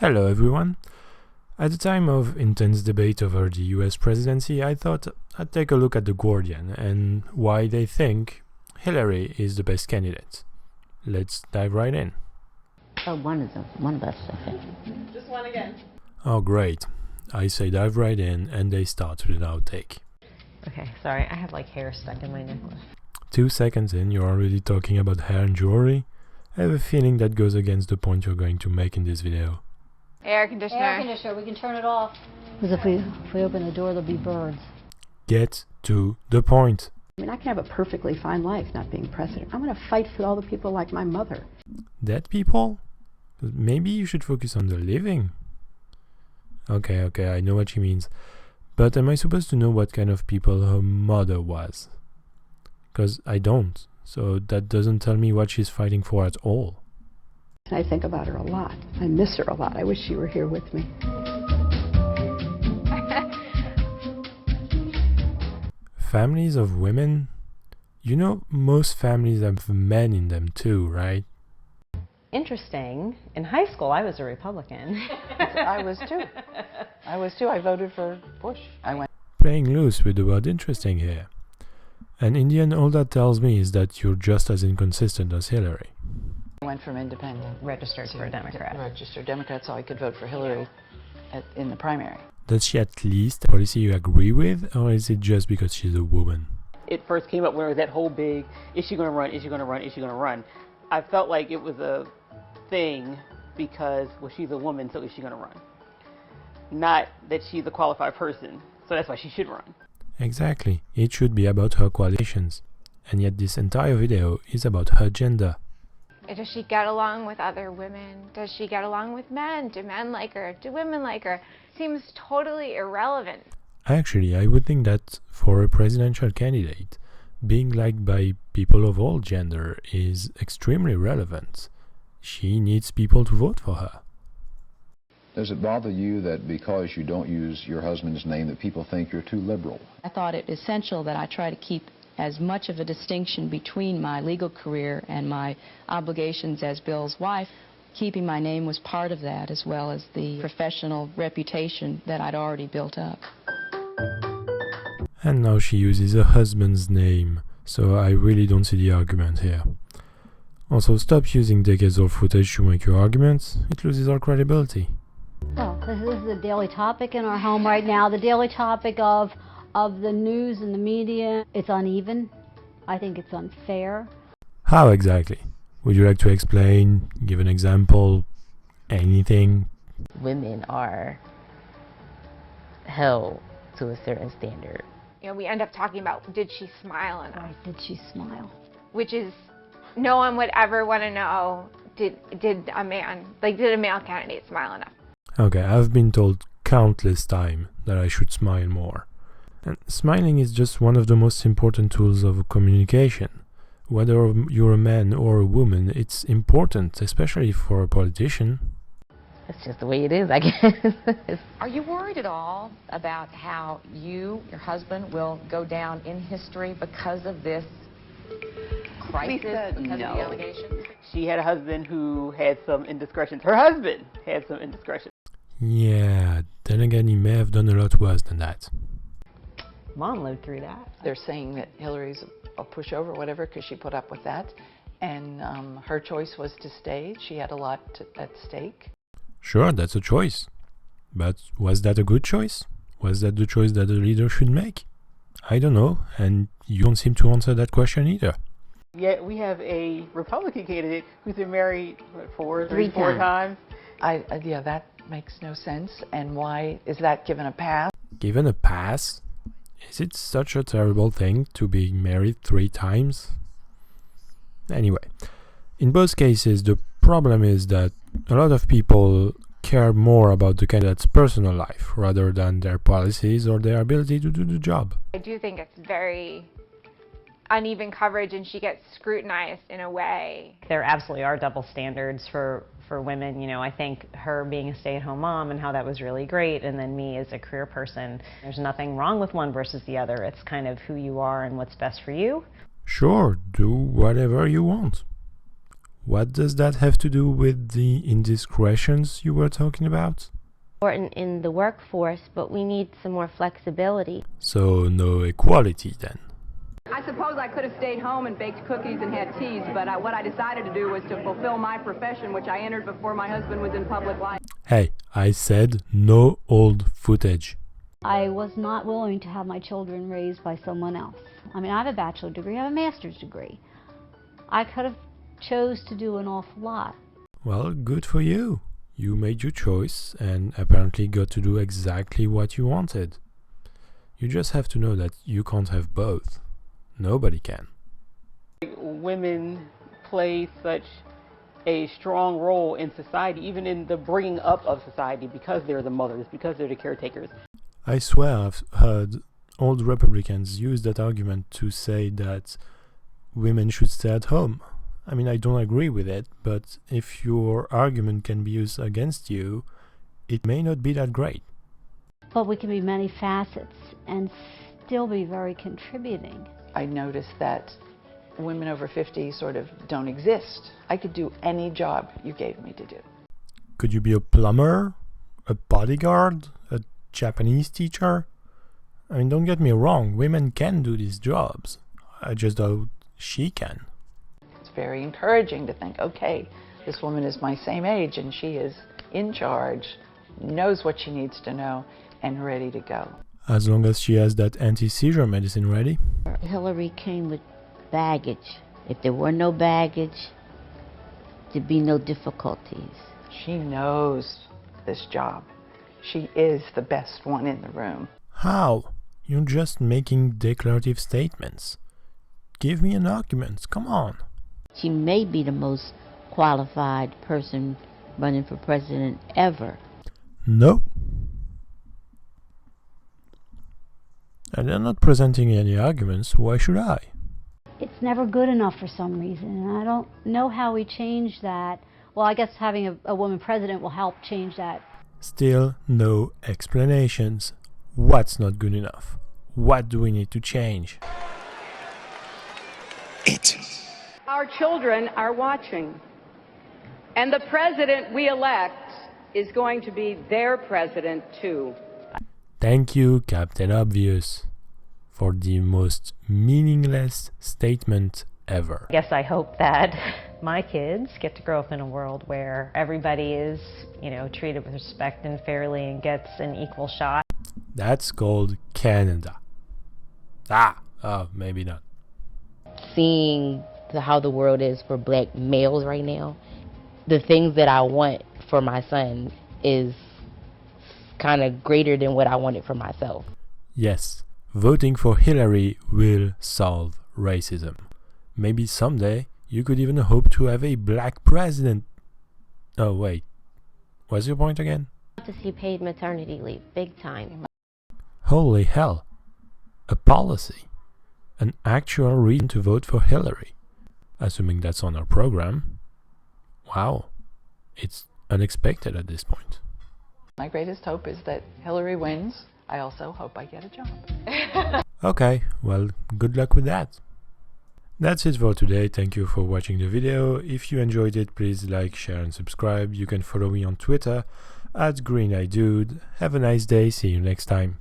Hello everyone. At the time of intense debate over the US presidency, I thought I'd take a look at The Guardian and why they think Hillary is the best candidate. Let's dive right in. Oh, one of us, okay. Just one again. Oh great. I say dive right in and they start with an outtake. Okay, sorry, I have like hair stuck in my necklace. 2 seconds in, you're already talking about hair and jewelry. I have a feeling that goes against the point you're going to make in this video. Air conditioner. Air conditioner, we can turn it off. Because if we open the door, there'll be birds. Get to the point. I mean, I can have a perfectly fine life not being president. I'm going to fight for all the people like my mother. Dead people? Maybe you should focus on the living. Okay, I know what she means. But am I supposed to know what kind of people her mother was? Because I don't. So that doesn't tell me what she's fighting for at all. And I think about her a lot. I miss her a lot. I wish she were here with me. Families of women? You know, most families have men in them too, right? Interesting. In high school, I was a Republican. I was too. I voted for Bush. Playing loose with the word interesting here. And in the end, all that tells me is that you're just as inconsistent as Hillary. I went from independent Registered for a Democrat. registered Democrat, so I could vote for Hillary in the primary. Does she at least a policy you agree with, or is it just because she's a woman? It first came up when there was that whole big, is she going to run, is she going to run, is she going to run? I felt like it was a thing because, well, she's a woman, so is she going to run? Not that she's a qualified person, so that's why she should run. Exactly, it should be about her qualifications. And yet this entire video is about her gender. Does she get along with other women? Does she get along with men? Do men like her? Do women like her? Seems totally irrelevant. Actually, I would think that for a presidential candidate, being liked by people of all gender is extremely relevant. She needs people to vote for her. Does it bother you that because you don't use your husband's name that people think you're too liberal? I thought it essential that I try to keep as much of a distinction between my legal career and my obligations as Bill's wife. Keeping my name was part of that, as well as the professional reputation that I'd already built up. And now she uses her husband's name, so I really don't see the argument here. Also, stop using decades-old footage to make your arguments. It loses all credibility. Well, this is the daily topic in our home right now. The daily topic of the news and the media. It's uneven. I think it's unfair. How exactly? Would you like to explain, give an example, anything? Women are held to a certain standard. You know, we end up talking about, did she smile enough? Right, did she smile? Which is, no one would ever want to know, did a male candidate smile enough? Okay, I've been told countless times that I should smile more. And smiling is just one of the most important tools of communication. Whether you're a man or a woman, it's important, especially for a politician. That's just the way it is, I guess. Are you worried at all about how your husband, will go down in history because of this crisis, because of the allegations? She had a husband who had some indiscretions. Her husband had some indiscretions. Yeah, then again, he may have done a lot worse than that. Mom lived through that. They're saying that Hillary's a pushover, whatever, because she put up with that. And her choice was to stay. She had a lot at stake. Sure, that's a choice. But was that a good choice? Was that the choice that a leader should make? I don't know, and you don't seem to answer that question either. Yet we have a Republican candidate who's been married, what, Three four times? Yeah, that makes no sense. And why is that given a pass? Given a pass? Is it such a terrible thing to be married 3 times? Anyway, in both cases, the problem is that a lot of people care more about the candidate's personal life rather than their policies or their ability to do the job. I do think it's very uneven coverage and she gets scrutinized in a way. There absolutely are double standards for women. You know, I think her being a stay-at-home mom and how that was really great, and then me as a career person, there's nothing wrong with one versus the other. It's kind of who you are and what's best for you. Sure, do whatever you want. What does that have to do with the indiscretions you were talking about? Important in the workforce, but we need some more flexibility. So no equality then? I suppose I could have stayed home and baked cookies and had teas, but what I decided to do was to fulfill my profession, which I entered before my husband was in public life. Hey, I said no old footage. I was not willing to have my children raised by someone else. I mean, I have a bachelor's degree, I have a master's degree. I could have chose to do an awful lot. Well, good for you. You made your choice and apparently got to do exactly what you wanted. You just have to know that you can't have both. Nobody can. Women play such a strong role in society, even in the bringing up of society, because they're the mothers, because they're the caretakers. I swear I've heard old Republicans use that argument to say that women should stay at home. I mean, I don't agree with it, but if your argument can be used against you, it may not be that great. But we can be many facets and still be very contributing. I noticed that women over 50 sort of don't exist. I could do any job you gave me to do. Could you be a plumber, a bodyguard, a Japanese teacher? I mean, don't get me wrong, women can do these jobs. I just doubt she can. It's very encouraging to think, okay, this woman is my same age and she is in charge, knows what she needs to know, and ready to go. As long as she has that anti-seizure medicine ready. Hillary came with baggage. If there were no baggage, there'd be no difficulties. She knows this job. She is the best one in the room. How? You're just making declarative statements. Give me an argument, come on. She may be the most qualified person running for president ever. No. And they're not presenting any arguments, why should I? It's never good enough for some reason, and I don't know how we change that. Well, I guess having a woman president will help change that. Still no explanations. What's not good enough? What do we need to change? Our children are watching, and the president we elect is going to be their president too. Thank you, Captain Obvious, for the most meaningless statement ever. I guess I hope that my kids get to grow up in a world where everybody is, treated with respect and fairly and gets an equal shot. That's called Canada. Maybe not. Seeing how the world is for black males right now, the things that I want for my son is kind of greater than what I wanted for myself. Yes, voting for Hillary will solve racism. Maybe someday you could even hope to have a black president. Oh wait, what's your point again? To see paid maternity leave, big time. Holy hell, a policy, an actual reason to vote for Hillary, assuming that's on our program. Wow, it's unexpected at this point. My greatest hope is that Hillary wins. I also hope I get a job. Okay, well, good luck with that. That's it for today. Thank you for watching the video. If you enjoyed it, please like, share and subscribe. You can follow me on Twitter @GreenEyeDude. Have a nice day. See you next time.